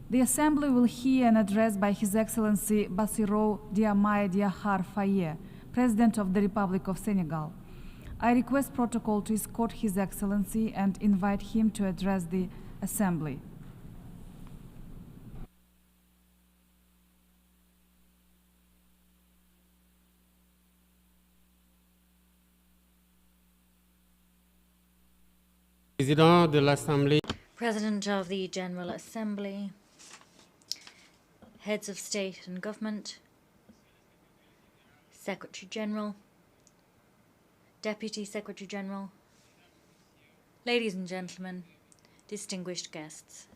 The Assembly will hear an address by His Excellency Bassirou Diomaye Diakhar Faye, President of the Republic of Senegal. I request protocol to escort His Excellency and invite him to address the Assembly. Président de l'Assemblée, President of the General Assembly, heads of state and government, Secretary General, Deputy Secretary General, ladies and gentlemen, distinguished guests.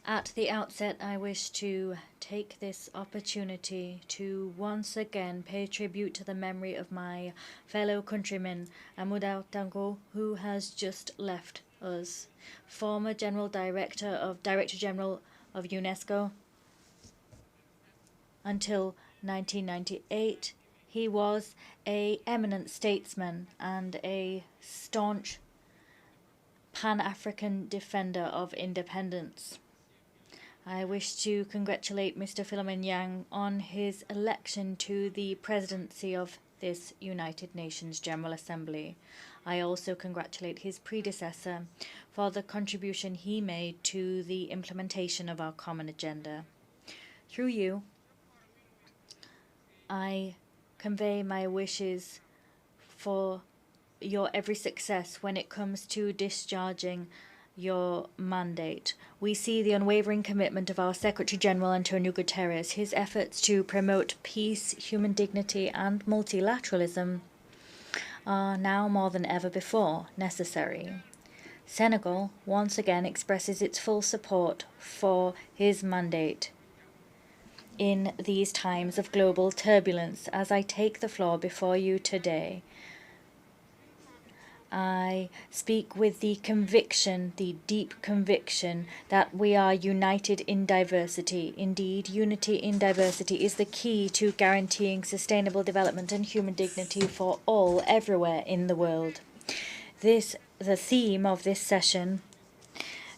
At the outset, I wish to take this opportunity to once again pay tribute to the memory of my fellow countryman, Amadou Tango, who has just left us. Former Director General of UNESCO. Until 1998, he was an eminent statesman and a staunch Pan-African defender of independence. I wish to congratulate Mr. Philemon Yang on his election to the presidency of this United Nations General Assembly. I also congratulate his predecessor for the contribution he made to the implementation of our common agenda. Through you, I convey my wishes for your every success when it comes to discharging your mandate. We see the unwavering commitment of our Secretary General Antonio Guterres. His efforts to promote peace, human dignity, and multilateralism are now more than ever before necessary. Senegal once again expresses its full support for his mandate in these times of global turbulence. As I take the floor before you today, I speak with the conviction, the deep conviction, that we are united in diversity. Indeed, unity in diversity is the key to guaranteeing sustainable development and human dignity for all, everywhere in the world. The theme of this session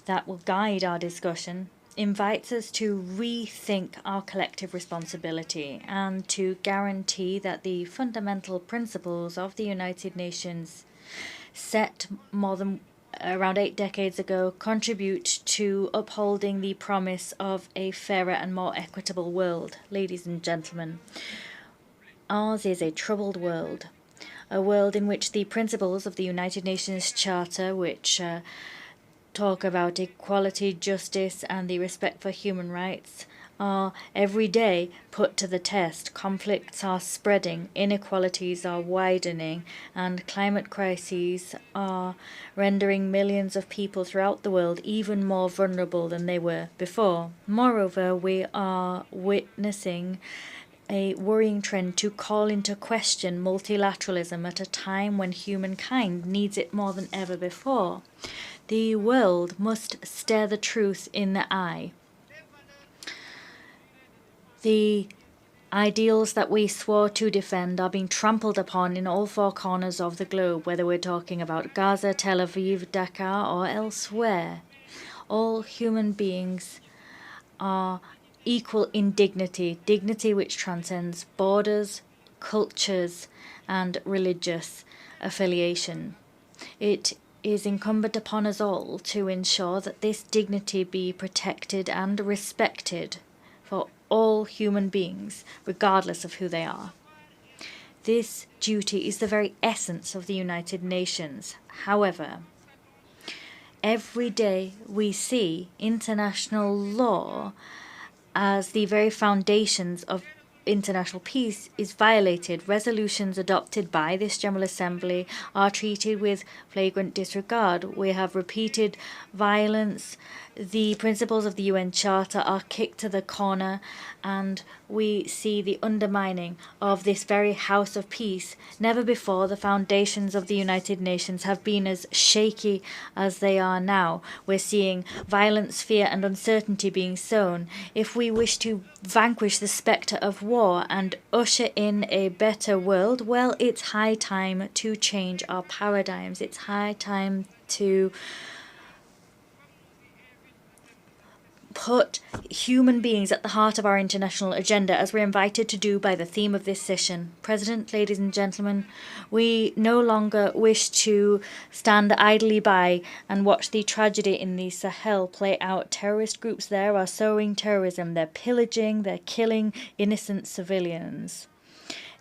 that will guide our discussion invites us to rethink our collective responsibility and to guarantee that the fundamental principles of the United Nations set more than around 8 decades ago contribute to upholding the promise of a fairer and more equitable world. Ladies and gentlemen, ours is a troubled world, a world in which the principles of the United Nations Charter, which talk about equality, justice, and the respect for human rights, are every day put to the test. Conflicts are spreading, inequalities are widening, and climate crises are rendering millions of people throughout the world even more vulnerable than they were before. Moreover, we are witnessing a worrying trend to call into question multilateralism at a time when humankind needs it more than ever before. The world must stare the truth in the eye. The ideals that we swore to defend are being trampled upon in all 4 corners of the globe, whether we're talking about Gaza, Tel Aviv, Dakar, or elsewhere. All human beings are equal in dignity, dignity which transcends borders, cultures, and religious affiliation. It is incumbent upon us all to ensure that this dignity be protected and respected for all human beings, regardless of who they are. This duty is the very essence of the United Nations. However, every day we see international law as the very foundations of international peace is violated. Resolutions adopted by this General Assembly are treated with flagrant disregard. We have repeated violence. The principles of the UN Charter are kicked to the corner, and we see the undermining of this very house of peace. Never before the foundations of the United Nations have been as shaky as they are now. We're seeing violence, fear, and uncertainty being sown. If we wish to vanquish the spectre of war and usher in a better world, well, it's high time to change our paradigms. It's high time to put human beings at the heart of our international agenda, as we're invited to do by the theme of this session. President, ladies and gentlemen, we no longer wish to stand idly by and watch the tragedy in the Sahel play out. Terrorist groups there are sowing terrorism. They're pillaging, they're killing innocent civilians.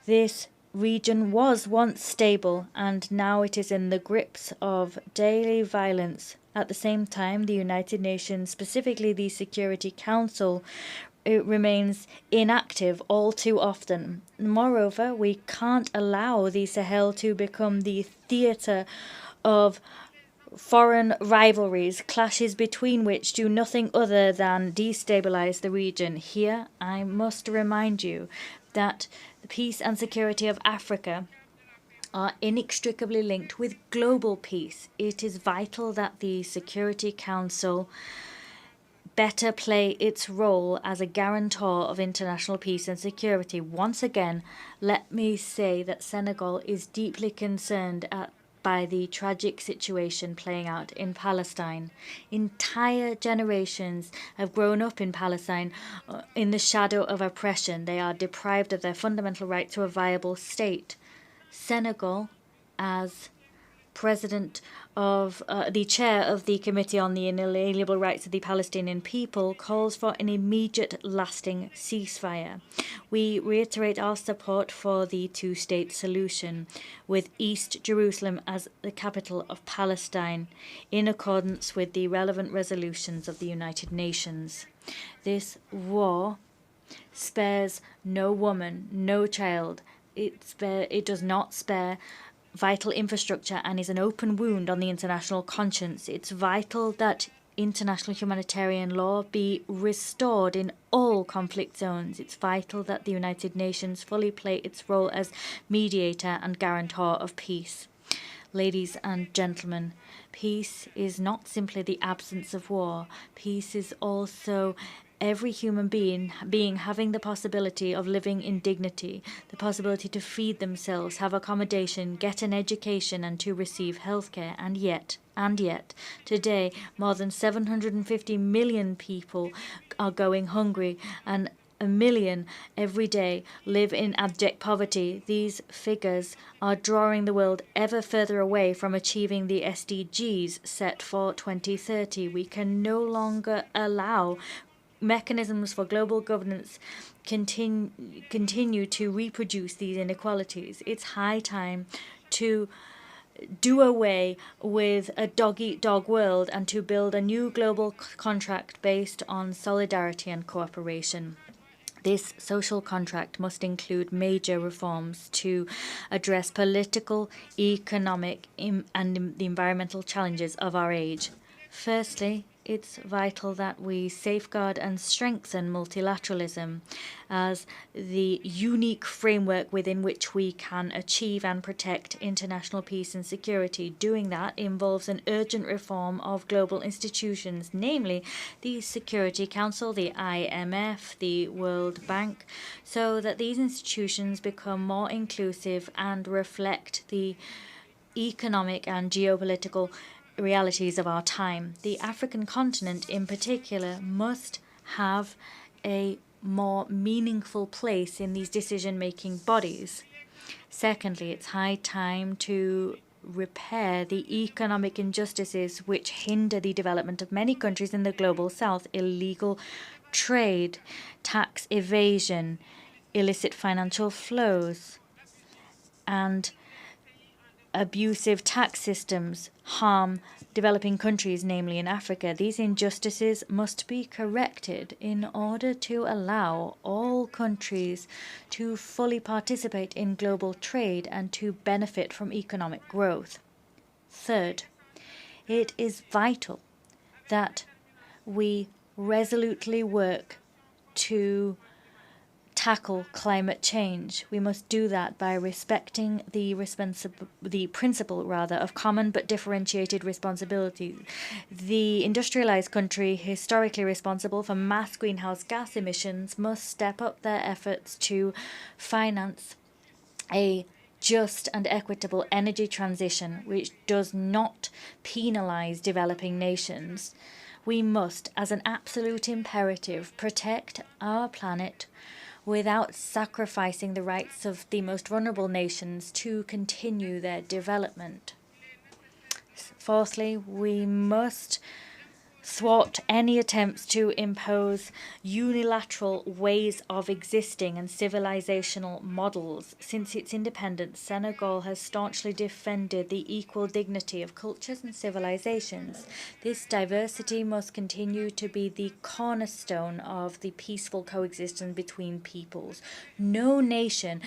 This region was once stable, and now it is in the grips of daily violence. At the same time, the United Nations, specifically the Security Council, it remains inactive all too often. Moreover, we can't allow the Sahel to become the theatre of foreign rivalries, clashes between which do nothing other than destabilize the region. Here, I must remind you that the peace and security of Africa are inextricably linked with global peace. It is vital that the Security Council better play its role as a guarantor of international peace and security. Once again, let me say that Senegal is deeply concerned by the tragic situation playing out in Palestine. Entire generations have grown up in Palestine in the shadow of oppression. They are deprived of their fundamental right to a viable state. Senegal, as president of the chair of the Committee on the Inalienable Rights of the Palestinian People, calls for an immediate, lasting ceasefire. We reiterate our support for the two-state solution, with East Jerusalem as the capital of Palestine, in accordance with the relevant resolutions of the United Nations. This war spares no woman, no child. It does not spare vital infrastructure and is an open wound on the international conscience. It's vital that international humanitarian law be restored in all conflict zones. It's vital that the United Nations fully play its role as mediator and guarantor of peace. Ladies and gentlemen, peace is not simply the absence of war. Peace is also every human being having the possibility of living in dignity, the possibility to feed themselves, have accommodation, get an education, and to receive healthcare. And yet, today, more than 750 million people are going hungry, and 1 million every day live in abject poverty. These figures are drawing the world ever further away from achieving the SDGs set for 2030. We can no longer allow mechanisms for global governance continue to reproduce these inequalities. It's high time to do away with a dog-eat-dog world and to build a new global contract based on solidarity and cooperation. This social contract must include major reforms to address political, economic, and the environmental challenges of our age. Firstly, it's vital that we safeguard and strengthen multilateralism as the unique framework within which we can achieve and protect international peace and security. Doing that involves an urgent reform of global institutions, namely the Security Council, the IMF, the World Bank, so that these institutions become more inclusive and reflect the economic and geopolitical realities of our time. The African continent in particular must have a more meaningful place in these decision-making bodies. Secondly, it's high time to repair the economic injustices which hinder the development of many countries in the global south: illegal trade, tax evasion, illicit financial flows, and abusive tax systems harm developing countries, namely in Africa. These injustices must be corrected in order to allow all countries to fully participate in global trade and to benefit from economic growth. Third, it is vital that we resolutely work to tackle climate change. We must do that by respecting the principle of common but differentiated responsibility. The industrialized country historically responsible for mass greenhouse gas emissions must step up their efforts to finance a just and equitable energy transition which does not penalize developing nations. We must, as an absolute imperative, protect our planet without sacrificing the rights of the most vulnerable nations to continue their development. Fourthly, we must thwart any attempts to impose unilateral ways of existing and civilizational models. Since its independence, Senegal has staunchly defended the equal dignity of cultures and civilizations. This diversity must continue to be the cornerstone of the peaceful coexistence between peoples. No nation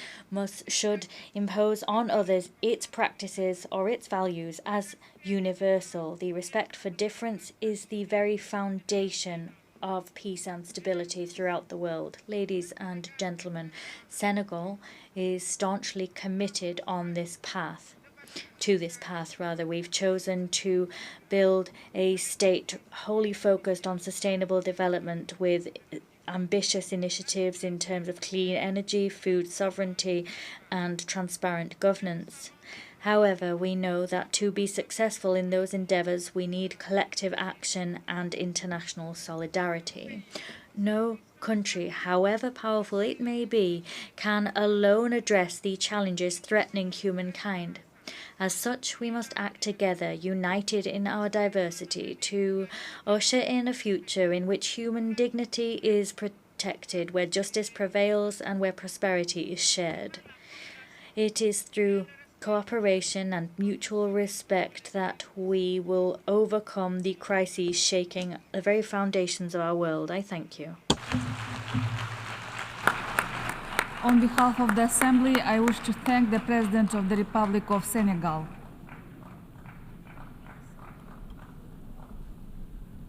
should impose on others its practices or its values as universal. The respect for difference is the very foundation of peace and stability throughout the world. Ladies and gentlemen, Senegal is staunchly committed on this path. To this path, rather, we've chosen to build a state wholly focused on sustainable development with ambitious initiatives in terms of clean energy, food sovereignty, and transparent governance. However, we know that to be successful in those endeavours, we need collective action and international solidarity. No country, however powerful it may be, can alone address the challenges threatening humankind. As such, we must act together, united in our diversity, to usher in a future in which human dignity is protected, where justice prevails, and where prosperity is shared. It is through cooperation and mutual respect that we will overcome the crises shaking the very foundations of our world. I thank you. On behalf of the Assembly, I wish to thank the President of the Republic of Senegal.